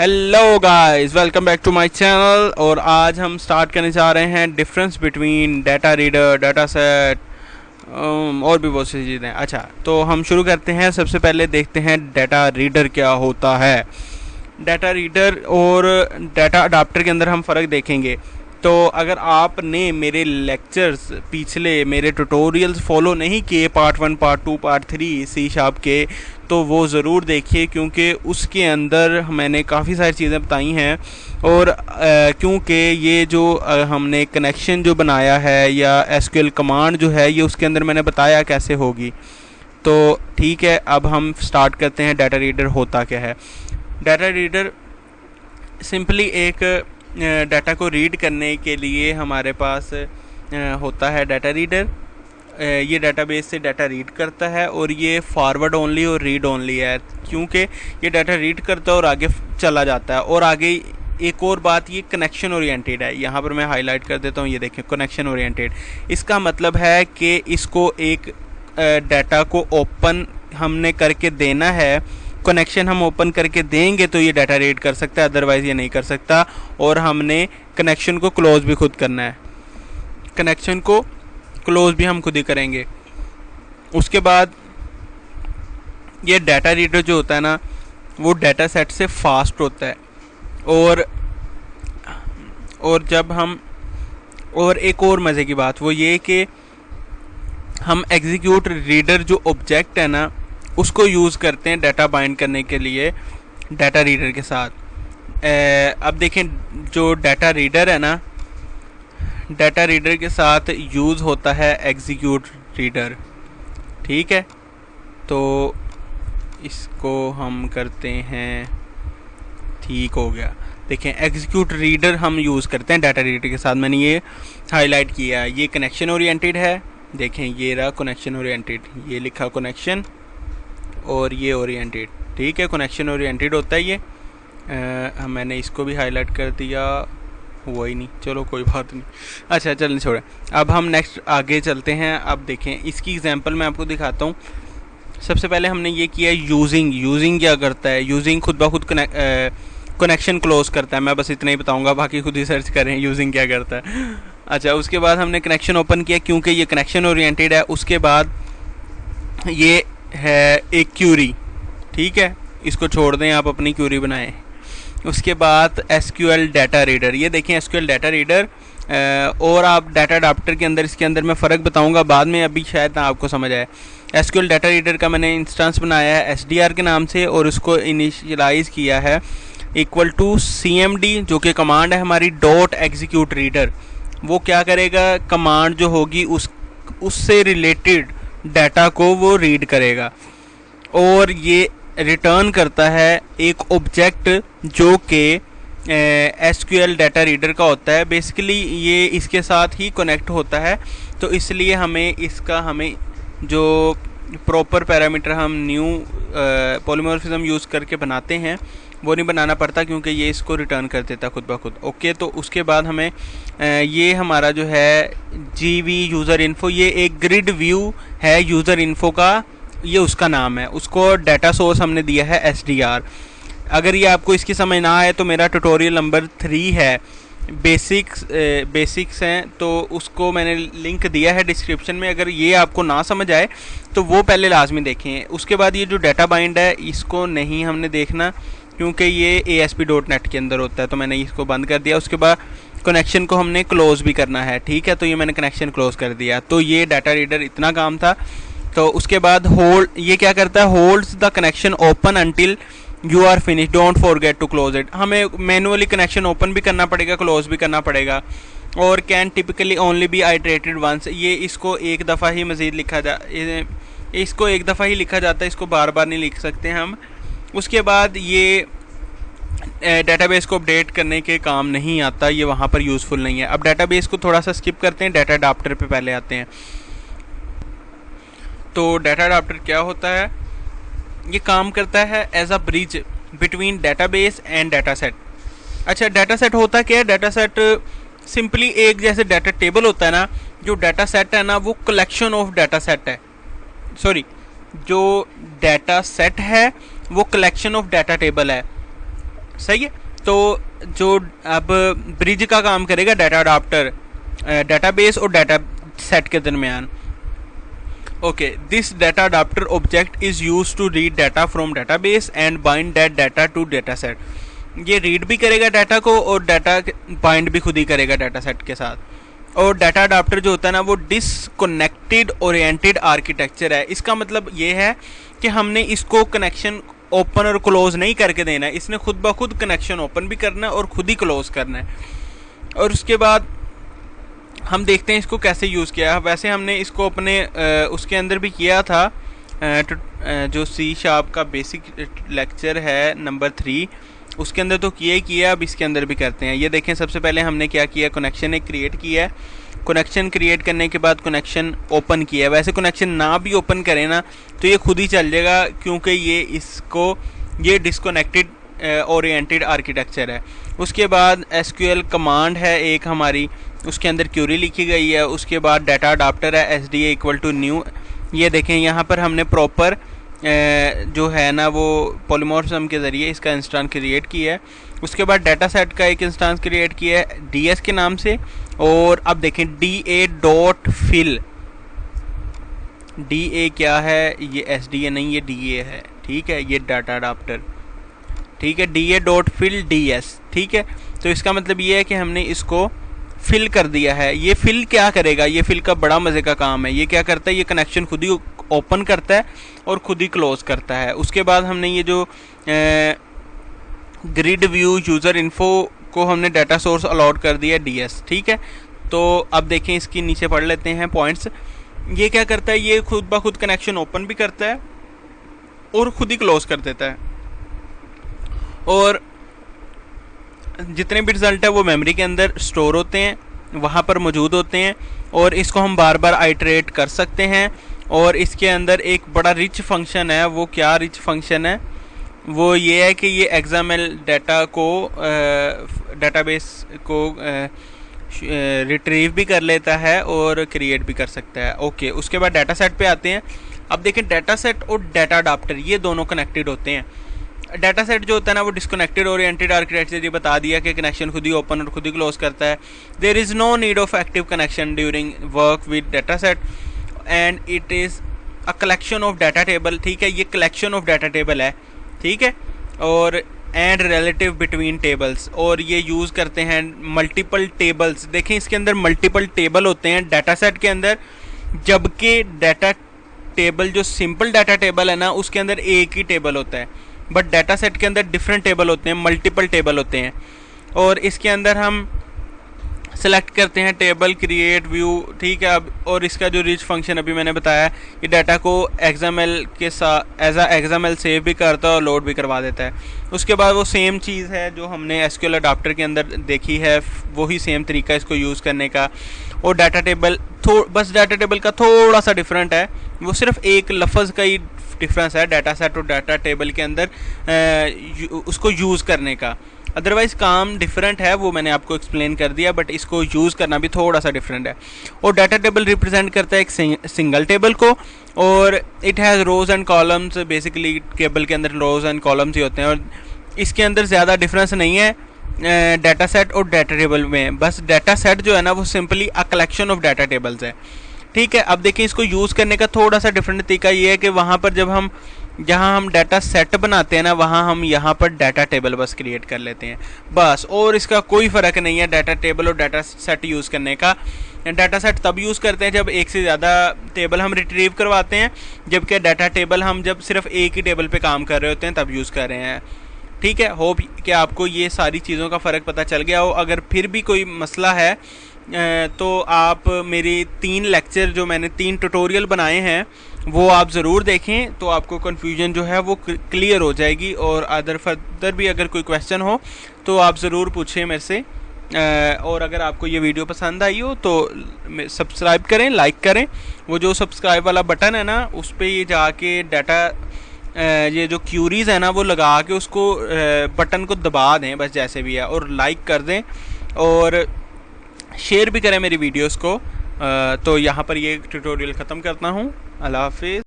Hello guys, welcome back to my channel. और आज हम स्टार्ट करने जा रहे हैं difference between data reader, data set और भी बहुत सी चीज़ें। अच्छा, तो हम शुरू करते हैं। सबसे पहले देखते हैं डाटा रीडर क्या होता है। डाटा रीडर और डाटा अडाप्टर के अंदर हम फ़र्क देखेंगे। तो अगर आपने मेरे लेक्चर्स, पिछले मेरे ट्यूटोरियल्स फॉलो नहीं किए, part 1, part 2, part 3 C sharp के, तो वो ज़रूर देखिए, क्योंकि उसके अंदर मैंने काफ़ी सारी चीज़ें बताई हैं। और क्योंकि ये जो हमने कनेक्शन जो बनाया है या एसक्यूएल कमांड जो है, ये उसके अंदर मैंने बताया कैसे होगी। तो ठीक है, अब हम स्टार्ट करते हैं। डाटा रीडर होता क्या है। डाटा रीडर सिंपली एक डाटा को रीड करने के लिए हमारे पास होता है डाटा रीडर। ये डाटाबेस से डाटा रीड करता है और ये फॉरवर्ड ओनली और रीड ओनली है, क्योंकि ये डाटा रीड करता है और आगे चला जाता है। और आगे एक और बात, ये कनेक्शन ओरिएंटेड है। यहाँ पर मैं हाईलाइट कर देता हूँ, ये देखें, कनेक्शन ओरिएंटेड। इसका मतलब है कि इसको एक डाटा को ओपन हमने करके देना है। कनेक्शन हम ओपन करके देंगे तो ये डाटा रीड कर सकता है, अदरवाइज़ ये नहीं कर सकता। और हमने कनेक्शन को क्लोज भी खुद करना है। कनेक्शन को क्लोज भी हम खुद ही करेंगे। उसके बाद ये डाटा रीडर जो होता है ना, वो डाटा सेट से फास्ट होता है। और जब हम, और एक और मज़े की बात वो ये कि हम एग्जीक्यूट रीडर जो ऑब्जेक्ट है ना, उसको यूज़ करते हैं डाटा बाइंड करने के लिए डाटा रीडर के साथ। अब देखें, जो डाटा रीडर है ना, डाटा रीडर के साथ यूज़ होता है एग्जीक्यूट रीडर। ठीक है, तो इसको हम करते हैं, ठीक हो गया। देखें, एग्जीक्यूट रीडर हम यूज़ करते हैं डाटा रीडर के साथ। मैंने ये हाईलाइट किया है। ये कनेक्शन ओरिएंटेड है। देखें, ये रहा कनेक्शन ओरिएंटेड, ये लिखा कनेक्शन और ये ओरिएंटेड। ठीक है, कनेक्शन ओरिएंटेड होता है ये। मैंने इसको भी हाईलाइट कर दिया, हुआ ही नहीं, चलो कोई बात नहीं। अच्छा, चलने छोड़े। अब हम नेक्स्ट आगे चलते हैं। अब देखें, इसकी एग्जांपल मैं आपको दिखाता हूँ। सबसे पहले हमने ये किया यूजिंग क्या करता है। यूजिंग खुद ब खुद कनेक्शन क्लोज करता है। मैं बस इतना ही बताऊँगा, बाकी खुद ही सर्च करें यूजिंग क्या करता है। अच्छा, उसके बाद हमने कनेक्शन ओपन किया, क्योंकि ये कनेक्शन ओरिएंटेड है। उसके बाद ये है एक क्यूरी। ठीक है, इसको छोड़ दें, आप अपनी क्यूरी बनाएं। उसके बाद एसक्यूएल डाटा रीडर। ये देखें, एसक्यूएल डाटा रीडर। और आप डाटा अडाप्टर के अंदर, इसके अंदर मैं फ़र्क बताऊंगा बाद में, अभी शायद ना आपको समझ आए। एसक्यूएल डाटा रीडर का मैंने इंस्टेंस बनाया है एसडीआर के नाम से, और उसको इनिशियलाइज़ किया है इक्वल टू सीएमडी, जो कि कमांड है हमारी डॉट एग्जीक्यूट रीडर। वो क्या करेगा, कमांड जो होगी उससे रिलेटेड डाटा को वो रीड करेगा। और ये रिटर्न करता है एक ऑब्जेक्ट जो कि एसक्यूएल डाटा रीडर का होता है। बेसिकली ये इसके साथ ही कनेक्ट होता है, तो इसलिए हमें जो प्रॉपर पैरामीटर हम न्यू पॉलीमॉर्फिज्म यूज़ करके बनाते हैं, वो नहीं बनाना पड़ता, क्योंकि ये इसको रिटर्न कर देता खुद ब खुद। ओके, तो उसके बाद हमें ये हमारा जो है जीवी यूज़र इन्फो, ये एक ग्रिड व्यू है यूज़र इन्फो का, ये उसका नाम है। उसको डाटा सोर्स हमने दिया है एसडीआर। अगर ये आपको इसकी समझ ना आए तो मेरा ट्यूटोरियल नंबर 3 है, बेसिक्स हैं, तो उसको मैंने लिंक दिया है डिस्क्रिप्शन में। अगर ये आपको ना समझ आए तो वो पहले लाजमी देखें। उसके बाद ये जो डाटा बाइंड है, इसको नहीं हमने देखना, क्योंकि ये ASP.NET के अंदर होता है, तो मैंने इसको बंद कर दिया। उसके बाद कनेक्शन को हमने क्लोज भी करना है। ठीक है, तो ये मैंने कनेक्शन क्लोज कर दिया। तो ये डाटा रीडर इतना काम था। तो उसके बाद होल्ड, ये क्या करता है, holds the connection open until you are finish, don't forget to close it. हमें मैनुअली कनेक्शन ओपन भी करना पड़ेगा, क्लोज भी करना पड़ेगा। और can typically only be iterated once, ये इसको एक दफ़ा ही मज़ीद इसको एक दफ़ा ही लिखा जाता है, इसको बार बार नहीं लिख सकते हम। उसके बाद ये डेटाबेस को अपडेट करने के काम नहीं आता, ये वहाँ पर यूज़फुल नहीं है। अब डेटाबेस को थोड़ा सा स्किप करते हैं, डाटा अडाप्टर पे पहले आते हैं। तो डाटा अडाप्टर क्या होता है, ये काम करता है as a bridge between database and data set. अच्छा, डाटा सेट होता क्या है, डाटा सेट सिंपली एक जैसे डाटा टेबल होता है ना, जो डाटा सेट है ना, वो कलेक्शन ऑफ डाटा सेट है। सॉरी, जो डाटा सेट है वो कलेक्शन ऑफ डाटा टेबल है। सही है। तो जो अब ब्रिज का काम करेगा डाटा अडाप्टर डेटाबेस और डाटा सेट के दरमियान। Okay, this data adapter object is use to read data from database and bind that data to data set. ये रीड भी करेगा डाटा को और डाटा बाइंड भी खुद ही करेगा डाटा सेट के साथ। और डाटा अडाप्टर जो होता है ना वो डिसकनेक्टेड ओरिएंटेड आर्किटेक्चर है। इसका मतलब ये है कि हमने इसको कनेक्शन ओपन और क्लोज नहीं करके देना है, इसने खुद ब खुद कनेक्शन ओपन भी करना है और खुद ही क्लोज करना है। और उसके बाद हम देखते हैं इसको कैसे यूज़ किया है। वैसे हमने इसको अपने उसके अंदर भी किया था, जो C# का बेसिक लेक्चर है नंबर 3, उसके अंदर तो किया ही किया, अब इसके अंदर भी करते हैं। ये देखें, सबसे पहले हमने क्या किया, कनेक्शन एक क्रिएट किया है। कनेक्शन क्रिएट करने के बाद कनेक्शन ओपन किया है। वैसे कनेक्शन ना भी ओपन करें ना तो ये खुद ही चल जाएगा, क्योंकि ये डिस्कनेक्टेड ओरिएंटेड आर्किटेक्चर है। उसके बाद SQL कमांड है एक हमारी, उसके अंदर क्यूरी लिखी गई है। उसके बाद डाटा अडाप्टर है SDA = न्यू। ये देखें यहाँ पर हमने प्रॉपर जो है ना वो पॉलीमॉर्फिज्म के ज़रिए इसका इंस्टांस क्रिएट किया है। उसके बाद डाटा सेट का एक इंस्टांस क्रिएट किया है DS के नाम से। और अब देखें DA.fill, DA क्या है, ये SDA नहीं, ये DA है, ठीक है, ये डाटा अडाप्टर, ठीक है, DA.fill DS, ठीक है। तो इसका मतलब ये है कि हमने इसको फिल कर दिया है। ये फिल क्या करेगा, ये फिल का बड़ा मज़े का काम है। ये क्या करता है, ये कनेक्शन खुद ही ओपन करता है और खुद ही क्लोज करता है। उसके बाद हमने ये जो ग्रिड व्यू यूज़र इन्फो को हमने डाटा सोर्स अलॉट कर दिया DS, ठीक है। तो अब देखें, इसकी नीचे पढ़ लेते हैं पॉइंट्स। ये क्या करता है, ये खुद ब खुद कनेक्शन ओपन भी करता है और खुद ही क्लोज कर देता है। और जितने भी रिज़ल्ट है वो मेमोरी के अंदर स्टोर होते हैं, वहाँ पर मौजूद होते हैं और इसको हम बार बार आइटरेट कर सकते हैं। और इसके अंदर एक बड़ा रिच फंक्शन है। वो क्या रिच फंक्शन है, वो ये है कि ये XML डाटा को डेटाबेस को रिट्रीव भी कर लेता है और क्रिएट भी कर सकता है। ओके, उसके बाद डाटा सेट पे आते हैं। अब देखें, डाटा सेट और डाटा अडाप्टर ये दोनों कनेक्टेड होते हैं। डाटा सेट जो होता है ना वो डिस्कनेक्टेड ओरिएंटेड आर्किटेक्चर, ये बता दिया कि कनेक्शन खुद ही ओपन और खुद ही क्लोज करता है। There is no need of active connection during work with data set and it is a collection of data table, ठीक है, ये कलेक्शन ऑफ डाटा टेबल है, ठीक है। और एंड रिलेटिव बिटवीन टेबल्स, और ये यूज़ करते हैं मल्टीपल टेबल्स। देखें, इसके अंदर मल्टीपल टेबल होते हैं डाटा सेट के अंदर, जबकि डाटा टेबल जो सिंपल डाटा टेबल है ना उसके अंदर एक ही टेबल होता है, बट डाटा सेट के अंदर डिफरेंट टेबल होते हैं, मल्टीपल टेबल होते हैं। और इसके अंदर हम सेलेक्ट करते हैं टेबल क्रिएट व्यू, ठीक है। अब और इसका जो रिच फंक्शन अभी मैंने बताया, ये डाटा को XML के साथ एज आ XML सेव भी करता है और लोड भी करवा देता है। उसके बाद वो सेम चीज़ है जो हमने SQL अडाप्टर के अंदर देखी है, वही सेम तरीका इसको यूज़ करने का। और डाटा टेबल बस डाटा टेबल का थोड़ा सा डिफरेंट है, वो सिर्फ एक लफ्ज़ का ही डिफरेंस है डाटा सेट और डाटा टेबल के अंदर उसको यूज़ करने का। अदरवाइज़ काम डिफरेंट है, वो मैंने आपको एक्सप्लेन कर दिया, बट इसको यूज़ करना भी थोड़ा सा डिफरेंट है। और डाटा टेबल रिप्रेजेंट करता है एक सिंगल टेबल को, और it has rows and columns. Basically table के अंदर रोज़ एंड कॉलम्स ही होते हैं, और इसके अंदर ज़्यादा डिफरेंस नहीं है डाटा सेट और डाटा टेबल में। बस डाटा सेट जो है ना वो simply a collection of data tables है, ठीक है। अब देखिए, इसको यूज़ करने का थोड़ा सा डिफरेंट तरीका ये है कि वहाँ पर जहाँ हम डाटा सेट बनाते हैं ना, वहाँ हम यहाँ पर डाटा टेबल बस क्रिएट कर लेते हैं बस, और इसका कोई फ़र्क नहीं है डाटा टेबल और डाटा सेट यूज़ करने का। डाटा सेट तब यूज़ करते हैं जब एक से ज़्यादा टेबल हम रिट्रीव करवाते हैं, जबकि डाटा टेबल हम जब सिर्फ एक ही टेबल पे काम कर रहे होते हैं तब यूज़ कर रहे हैं, ठीक है। होप कि आपको ये सारी चीज़ों का फ़र्क पता चल गया हो। अगर फिर भी कोई मसला है तो आप मेरी 3 लेक्चर जो मैंने 3 ट्यूटोरियल बनाए हैं वो आप ज़रूर देखें, तो आपको कन्फ्यूजन जो है वो क्लियर हो जाएगी। और फर्दर भी अगर कोई क्वेश्चन हो तो आप ज़रूर पूछें मेरे से। और अगर आपको ये वीडियो पसंद आई हो तो सब्सक्राइब करें, लाइक करें। वो जो सब्सक्राइब वाला बटन है ना उस पर ये जाके डाटा ये जो क्यूरीज़ है ना वो लगा के उसको बटन को दबा दें बस, जैसे भी है, और लाइक कर दें और शेयर भी करें मेरी वीडियोस को। तो यहाँ पर ये ट्यूटोरियल ख़त्म करता हूँ। अल्लाह हाफिज़।